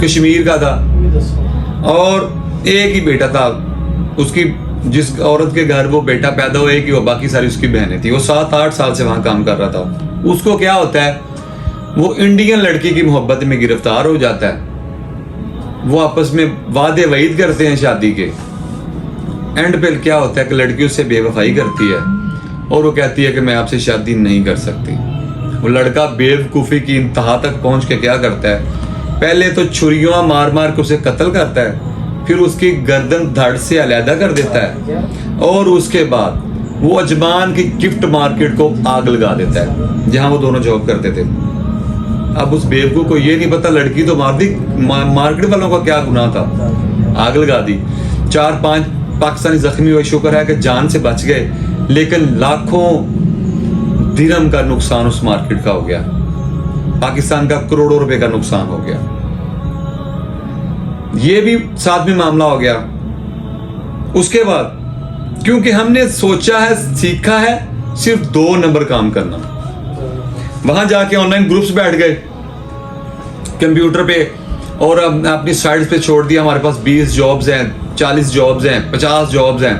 کشمیر کا تھا اور ایک ہی بیٹا تھا اس کی، جس عورت کے گھر وہ بیٹا پیدا ہوا ایک ہی، وہ باقی ساری اس کی بہنیں تھی. وہ 7-8 سال سے وہاں کام کر رہا تھا. اس کو کیا ہوتا ہے، وہ انڈین لڑکی کی محبت میں گرفتار ہو جاتا ہے. وہ آپس میں وعدے وعید کرتے ہیں شادی کے. اینڈ پہ کیا ہوتا ہے کہ لڑکی اس سے بے وفائی کرتی ہے اور وہ کہتی ہے کہ میں آپ سے شادی نہیں کر سکتی. وہ لڑکا بے وقوفی کی انتہا تک پہنچ کے کیا کرتا ہے، پہلے تو چھریاں مار مار کے اسے قتل کرتا ہے، پھر اس کی گردن دھڑ سے علیحدہ کر دیتا ہے اور اس کے بعد وہ اجمان کی گفٹ مارکیٹ کو آگ لگا دیتا ہے جہاں وہ دونوں جاب کرتے تھے. اب اس بیوقوف کو یہ نہیں پتا لڑکی تو مار دی، مارکیٹ والوں کا کیا گناہ تھا، آگ لگا دی. 4-5 پاکستانی زخمی ہوئے، شکر ہے کہ جان سے بچ گئے، لیکن لاکھوں درہم کا نقصان اس مارکیٹ کا ہو گیا. پاکستان کا کروڑوں روپے کا نقصان ہو گیا. یہ بھی ساتھ میں معاملہ ہو گیا. اس کے بعد کیونکہ ہم نے سوچا ہے، سیکھا ہے صرف 2 نمبر کام کرنا، وہاں جا کے آن لائن گروپس بیٹھ گئے کمپیوٹر پہ اور اپنی سائٹس پہ چھوڑ دیا ہمارے پاس 20 جابز ہیں، 40 جابز ہیں، 50 جابز ہیں.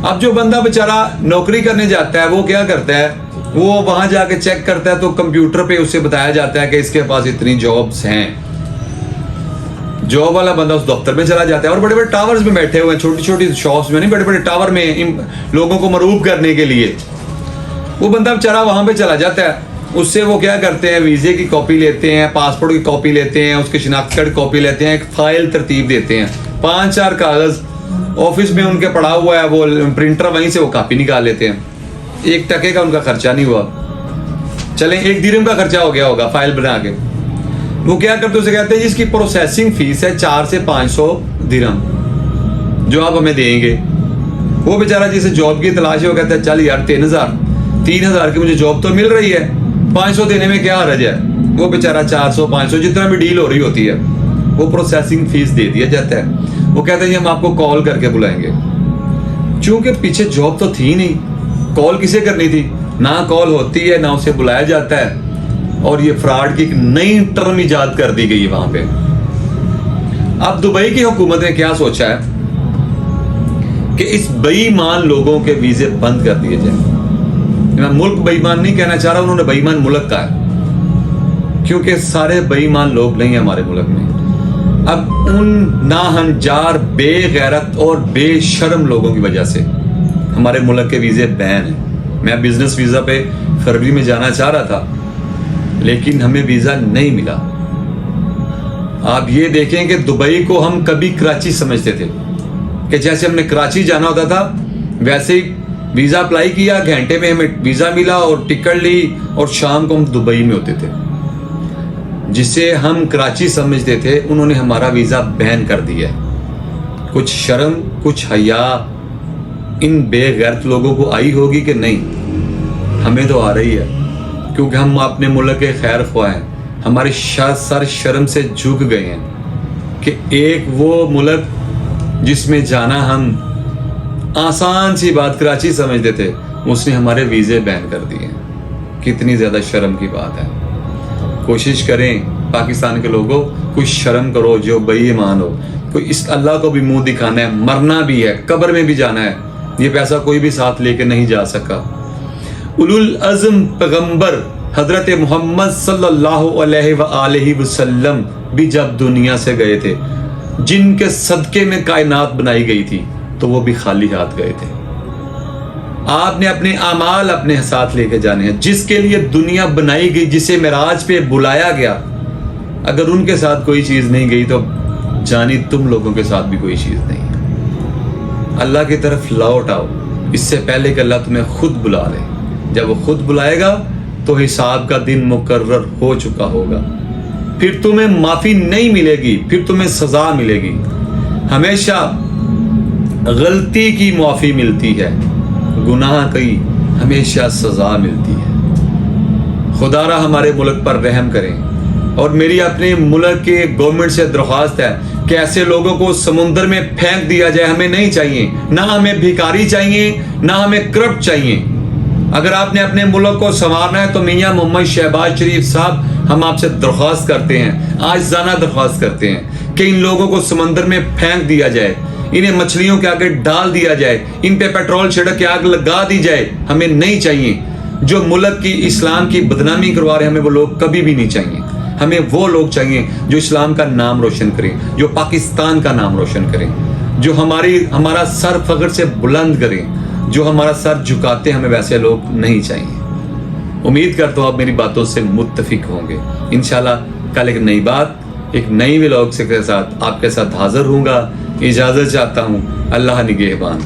اب جو بندہ بیچارہ نوکری کرنے جاتا ہے وہ کیا کرتا ہے، وہ وہاں جا کے چیک کرتا ہے تو کمپیوٹر پہ اسے بتایا جاتا ہے کہ اس کے پاس اتنی جابز ہیں. جاب والا بندہ اس دفتر میں چلا جاتا ہے اور بڑے بڑے ٹاورز میں بیٹھے ہوئے ہیں، چھوٹی چھوٹی شاپس میں نہیں، بڑے بڑے ٹاور میں لوگوں کو مرعوب کرنے کے لیے. وہ بندہ بیچارہ وہاں پہ چلا جاتا ہے. اس سے وہ کیا کرتے ہیں، ویزے کی کاپی لیتے ہیں، پاسپورٹ کی کاپی لیتے ہیں، اس کے شناخت کارڈ کاپی لیتے ہیں، ایک فائل ترتیب دیتے ہیں، 5-4 کاغذ آفس میں ان کے پڑا ہوا ہے، وہ پرنٹر وہیں سے وہ کاپی نکال لیتے ہیں. 1 ٹکے کا ان کا خرچہ نہیں ہوا، چلیں 1 درہم کا خرچہ ہو گیا ہوگا فائل بنا کے. وہ کیا کرتے اسے کہتے ہیں جس کی پروسیسنگ فیس ہے 400 سے 500 درہم جو آپ ہمیں دیں گے. وہ بیچارہ جسے جاب کی تلاش ہے وہ کہتا ہے چل یار 3000 کی مجھے جاب تو مل رہی ہے، 500 دینے میں کیا حرج ہے. وہ بیچارہ 400-500 جتنا بھی ڈیل ہو رہی ہوتی ہے وہ پروسیسنگ فیس دے دیا جاتا ہے. وہ کہتے ہیں ہم آپ کو کال کر کے بلائیں گے. چونکہ پیچھے جاب تو تھی نہیں، کال کسے کرنی تھی، نہ کال ہوتی ہے نہ اسے بلایا جاتا ہے. اور یہ فراڈ کی ایک نئی ٹرم ایجاد کر دی گئی وہاں پہ. اب دبئی کی حکومت نے کیا سوچا ہے کہ اس بے ایمان لوگوں کے ویزے بند کر دیے جائیں. میں ملک بے ایمان نہیں کہنا چاہ رہا، انہوں نے بے ایمان ملک کا ہے کیونکہ سارے بے ایمان لوگ نہیں ہیں ہمارے ملک میں. اب ان ناہنجار بے غیرت اور بے شرم لوگوں کی وجہ سے ہمارے ملک کے ویزے بین ہیں. میں بزنس ویزا پہ فروری میں جانا چاہ رہا تھا لیکن ہمیں ویزا نہیں ملا. آپ یہ دیکھیں کہ دبئی کو ہم کبھی کراچی سمجھتے تھے کہ جیسے ہم نے کراچی جانا ہوتا تھا ویسے ہی ویزا اپلائی کیا، گھنٹے میں ہمیں ویزا ملا اور ٹکٹ لی اور شام کو ہم دبئی میں ہوتے تھے. جسے ہم کراچی سمجھتے تھے انہوں نے ہمارا ویزا بین کر دیا ہے. کچھ شرم کچھ حیا ان بے غیرت لوگوں کو آئی ہوگی کہ نہیں؟ ہمیں تو آ رہی ہے کیونکہ ہم اپنے ملک کے خیر خواہ ہیں. ہمارے سر شرم سے جھک گئے ہیں کہ ایک وہ ملک جس میں جانا ہم آسان سی بات کراچی سمجھتے تھے اس نے ہمارے ویزے بین کر دیے. کتنی زیادہ شرم کی بات ہے. کوشش کریں پاکستان کے لوگوں، کچھ شرم کرو جو بے ایمان ہو. کوئی اس اللہ کو بھی منہ دکھانا ہے، مرنا بھی ہے، قبر میں بھی جانا ہے. یہ پیسہ کوئی بھی ساتھ لے کے نہیں جا سکا. اولو العزم پیغمبر حضرت محمد صلی اللہ علیہ وآلہ وسلم بھی جب دنیا سے گئے تھے، جن کے صدقے میں کائنات بنائی گئی تھی، تو وہ بھی خالی ہاتھ گئے تھے. آپ نے اپنے اعمال اپنے ساتھ لے کے جانے ہیں. جس کے لیے دنیا بنائی گئی، جسے معراج پہ بلایا گیا، اگر ان کے ساتھ کوئی چیز نہیں گئی تو جانی تم لوگوں کے ساتھ بھی کوئی چیز نہیں ہے. اللہ کی طرف لوٹ آؤ اس سے پہلے کہ اللہ تمہیں خود بلا لے. جب وہ خود بلائے گا تو حساب کا دن مقرر ہو چکا ہوگا. پھر تمہیں معافی نہیں ملے گی، پھر تمہیں سزا ملے گی. ہمیشہ غلطی کی معافی ملتی ہے، گناہ کی ہمیشہ سزا ملتی ہے. خدا را ہمارے ملک پر رحم کریں. اور میری اپنے ملک کے گورنمنٹ سے درخواست ہے کہ ایسے لوگوں کو سمندر میں پھینک دیا جائے. ہمیں نہیں چاہیے، نہ ہمیں بھکاری چاہیے، نہ ہمیں کرپٹ چاہیے. اگر آپ نے اپنے ملک کو سنوارنا ہے تو میاں محمد شہباز شریف صاحب ہم آپ سے درخواست کرتے ہیں، عاجزانہ درخواست کرتے ہیں کہ ان لوگوں کو سمندر میں پھینک دیا جائے، انہیں مچھلیوں کے آگے ڈال دیا جائے، ان پہ پیٹرول چھڑک کے آگ لگا دی جائے. ہمیں نہیں چاہیے. جو ملک کی اسلام کی بدنامی کروا رہے ہیں ہمیں وہ لوگ کبھی بھی نہیں چاہیے. ہمیں وہ لوگ چاہیے جو اسلام کا نام روشن کریں، جو پاکستان کا نام روشن کریں، جو ہمارا سر فخر سے بلند کریں، جو ہمارا سر جھکاتے ہیں. ہمیں ویسے لوگ نہیں چاہیے. امید کرتا ہوں آپ میری باتوں سے متفق ہوں گے. انشاءاللہ کل ایک نئی بات، ایک نئی ولاگ کے ساتھ آپ کے ساتھ حاضر ہوں گا. اجازت چاہتا ہوں. اللہ نگہبان.